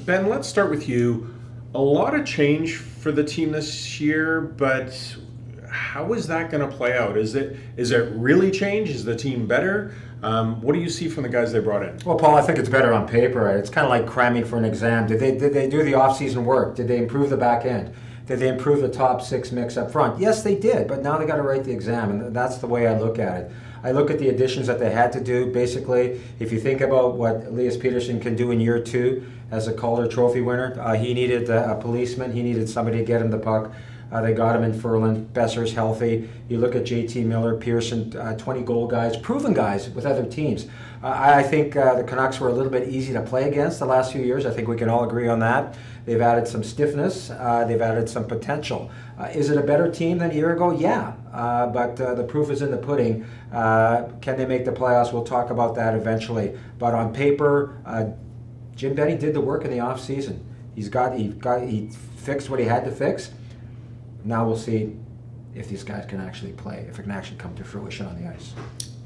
Ben, let's start with you. A lot of change for the team this year, but how is that going to play out? Is it really change? Is the team better? What do you see from the guys they brought in? Well, Paul, I think it's better on paper. It's kind of like cramming for an exam. Did they do the off-season work? Did they improve the back end? Did they improve the top six mix up front? Yes, they did, but now they got to write the exam, and that's the way I look at it. I look at the additions that they had to do. Basically, if you think about what Elias Peterson can do in year 2 as a Calder Trophy winner, he needed a policeman. He needed somebody to get him the puck. They got him in Ferland. Besser's healthy. You look at JT Miller, Pearson, 20-goal guys, proven guys with other teams. I think the Canucks were a little bit easy to play against the last few years. I think we can all agree on that. They've added some stiffness. They've added some potential. Is it a better team than a year ago? Yeah, but the proof is in the pudding. Can they make the playoffs? We'll talk about that eventually. But on paper, Jim Benny did the work in the offseason. He fixed what he had to fix. Now we'll see if these guys can actually play, if it can actually come to fruition on the ice.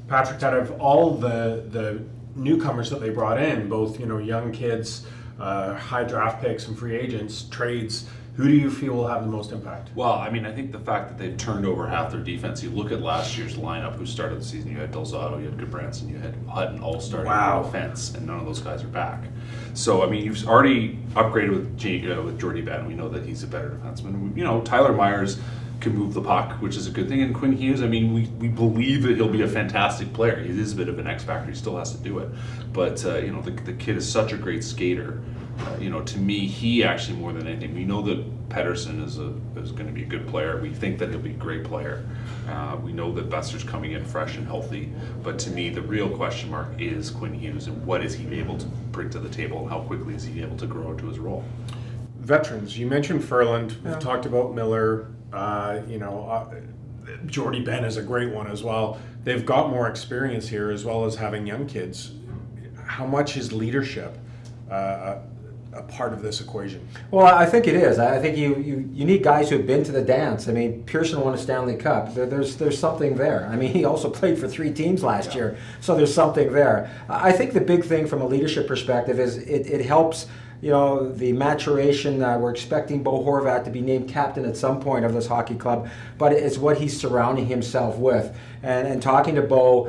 Patrick, out of all the newcomers that they brought in, both young kids, high draft picks and free agents, trades, who do you feel will have the most impact? Well, I mean, I think the fact that they've turned over half their defense. You look at last year's lineup, who started the season. You had Delzato, you had Goodbranson, you had Hutton, all starting on offense, and none of those guys are back. So, I mean, you've already upgraded with Jordy Ben. We know that he's a better defenseman. Tyler Myers can move the puck, which is a good thing. And Quinn Hughes, I mean, we believe that he'll be a fantastic player. He is a bit of an X factor. He still has to do it. But, the kid is such a great skater. To me, he actually, more than anything, we know that Pettersson is going to be a good player. We think that he'll be a great player. We know that Besser's coming in fresh and healthy. But to me, the real question mark is Quinn Hughes, and what is he able to bring to the table, and how quickly is he able to grow into his role? Veterans, you mentioned Ferland. We've talked about Miller. Jordy Ben is a great one as well. They've got more experience here, as well as having young kids. How much is leadership a part of this equation? Well, I think it is. I think you need guys who have been to the dance. I mean, Pearson won a Stanley Cup. There's something there. I mean, he also played for 3 teams last year, so there's something there. I think the big thing from a leadership perspective is it helps. The maturation. We're expecting Bo Horvat to be named captain at some point of this hockey club, but it's what he's surrounding himself with. And talking to Bo,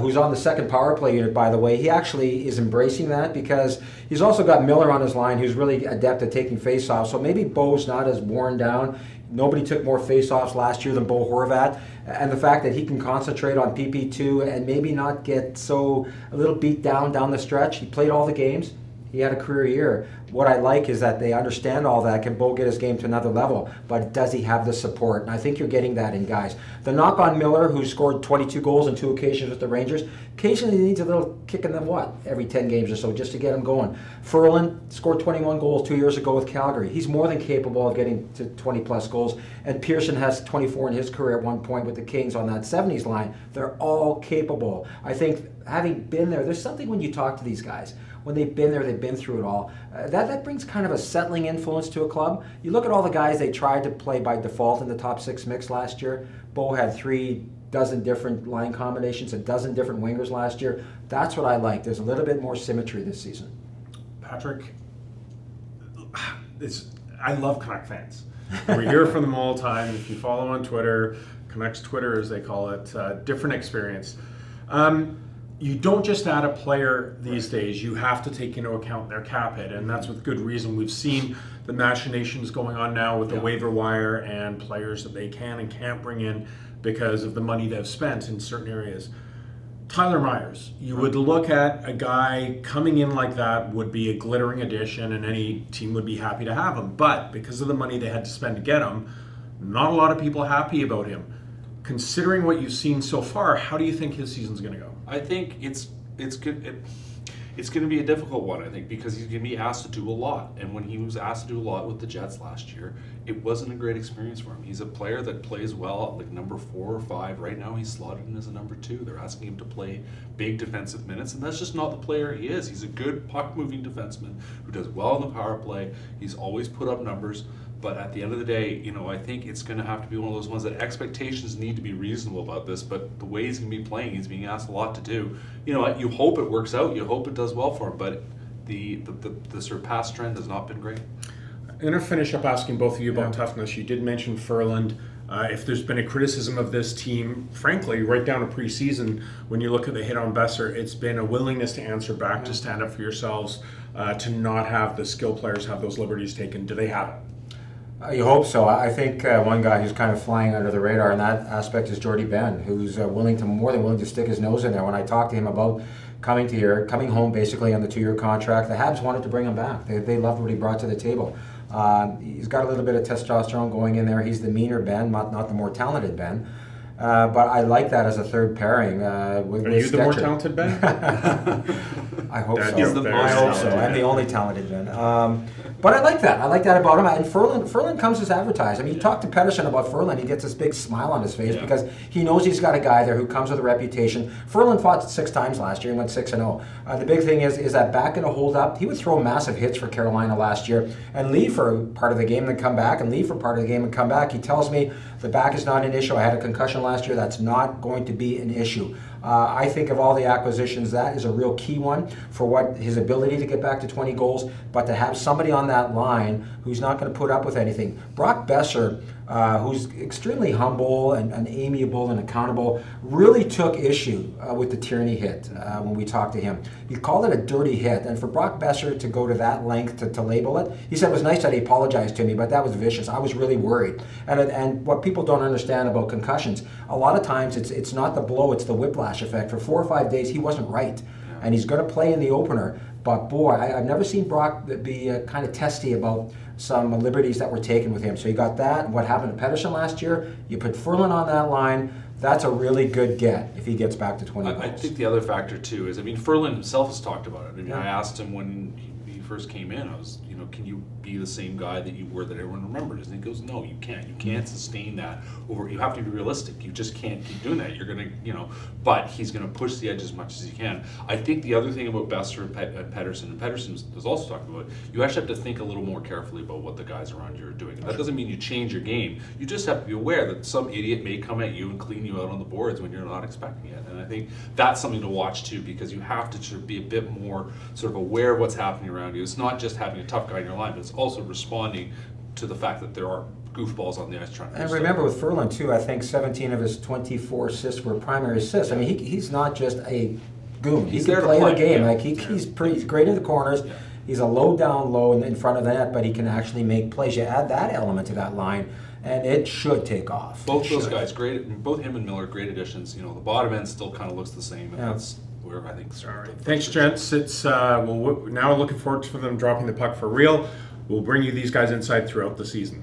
who's on the second power play unit, by the way, he actually is embracing that because he's also got Miller on his line, who's really adept at taking faceoffs. So maybe Bo's not as worn down. Nobody took more faceoffs last year than Bo Horvat. And the fact that he can concentrate on PP2 and maybe not get a little beat down the stretch. He played all the games. He had a career year. What I like is that they understand all that. Can Bo get his game to another level? But does he have the support? And I think you're getting that in guys. The knock on Miller, who scored 22 goals on 2 occasions with the Rangers, occasionally he needs a little kick in the every 10 games or so just to get him going. Ferland scored 21 goals 2 years ago with Calgary. He's more than capable of getting to 20-plus goals. And Pearson has 24 in his career at one point with the Kings on that 70s line. They're all capable. I think having been there's something when you talk to these guys. When they've been there, they've been through it all. That brings kind of a settling influence to a club. You look at all the guys they tried to play by default in the top 6 mix last year. Bo had 3 dozen different line combinations, a dozen different wingers last year. That's what I like. There's a little bit more symmetry this season. Patrick, I love Canuck fans. We hear from them all the time. If you follow on Twitter, Canucks Twitter as they call it, different experience. You don't just add a player these days. You have to take into account their cap hit, and that's with good reason. We've seen the machinations going on now with the waiver wire and players that they can and can't bring in because of the money they've spent in certain areas. Tyler Myers, you would look at a guy coming in like that would be a glittering addition, and any team would be happy to have him. But because of the money they had to spend to get him, not a lot of people are happy about him. Considering what you've seen so far, how do you think his season's going to go? I think it's good. It's going to be a difficult one, I think, because he's going to be asked to do a lot. And when he was asked to do a lot with the Jets last year, it wasn't a great experience for him. He's a player that plays well at like number 4 or 5. Right now, he's slotted in as a number 2. They're asking him to play big defensive minutes, and that's just not the player he is. He's a good puck-moving defenseman who does well in the power play. He's always put up numbers. But at the end of the day, I think it's going to have to be one of those ones that expectations need to be reasonable about this. But the way he's going to be playing, he's being asked a lot to do. You hope it works out. You hope it does well for him. But the sort of past trend has not been great? I'm going to finish up asking both of you about toughness. You did mention Furland. If there's been a criticism of this team, frankly, right down to preseason, when you look at the hit on Besser, it's been a willingness to answer back, to stand up for yourselves, to not have the skill players have those liberties taken. Do they have it? You hope so. I think one guy who's kind of flying under the radar in that aspect is Jordy Ben, who's more than willing to stick his nose in there. When I talked to him about coming home basically on the 2-year contract, the Habs wanted to bring him back. They loved what he brought to the table. He's got a little bit of testosterone going in there. He's the meaner Ben, not the more talented Ben. But I like that as a third pairing. With Are you the more Stetcher. talented Ben? I hope That so. is the most I hope so. talented. I'm the only talented Ben. But I like that. I like that about him. And Furlan comes as advertised. I mean, you talk to Pedersen about Furlan, he gets this big smile on his face because he knows he's got a guy there who comes with a reputation. Furlan fought 6 times last year and went 6-0. The big thing is that back going to hold up. He would throw massive hits for Carolina last year and leave for part of the game and come back, and leave for part of the game and come back. He tells me the back is not an issue. I had a concussion last year. That's not going to be an issue. I think of all the acquisitions, that is a real key one for what his ability to get back to 20 goals, but to have somebody on that line who's not going to put up with anything. Brock Besser, who's extremely humble and amiable and accountable, really took issue with the Tierney hit when we talked to him. He called it a dirty hit, and for Brock Besser to go to that length to label it, he said it was nice that he apologized to me, but that was vicious. I was really worried. And what people don't understand about concussions, a lot of times it's not the blow, it's the whiplash effect. For 4 or 5 days, he wasn't right, and he's going to play in the opener. But boy, I've never seen Brock be kind of testy about some liberties that were taken with him. So you got that, and what happened to Pedersen last year. You put Furlan on that line. That's a really good get if he gets back to 20 goals. I think the other factor too is, I mean, Furlan himself has talked about it. I mean, I asked him when he first came in, I was, can you be the same guy that you were that everyone remembers? And he goes, no, you can't. You can't sustain that over. You have to be realistic. You just can't keep doing that. You're gonna, but he's gonna push the edge as much as he can. I think the other thing about Besser and Pedersen, and Pedersen has also talked about, you actually have to think a little more carefully about what the guys around you are doing. That doesn't mean you change your game. You just have to be aware that some idiot may come at you and clean you out on the boards when you're not expecting it. And I think that's something to watch too, because you have to sort of be a bit more sort of aware of what's happening around you. It's not just having a tough guy in your line, but it's also responding to the fact that there are goofballs on the ice trying to do And stuff. remember with Furlan too, I think 17 of his 24 assists were primary assists. I mean, he's not just a goon. He's He there can to play the play, game. yeah. Like he's great in the corners. Yeah. He's a low down low in front of the net, but he can actually make plays. You add that element to that line, and it should take off. Both those guys, great. Both him and Miller, great additions. The bottom end still kind of looks the same, and that's where I think. All right. Thanks, gents. It's now looking forward to them dropping the puck for real. We'll bring you these guys inside throughout the season.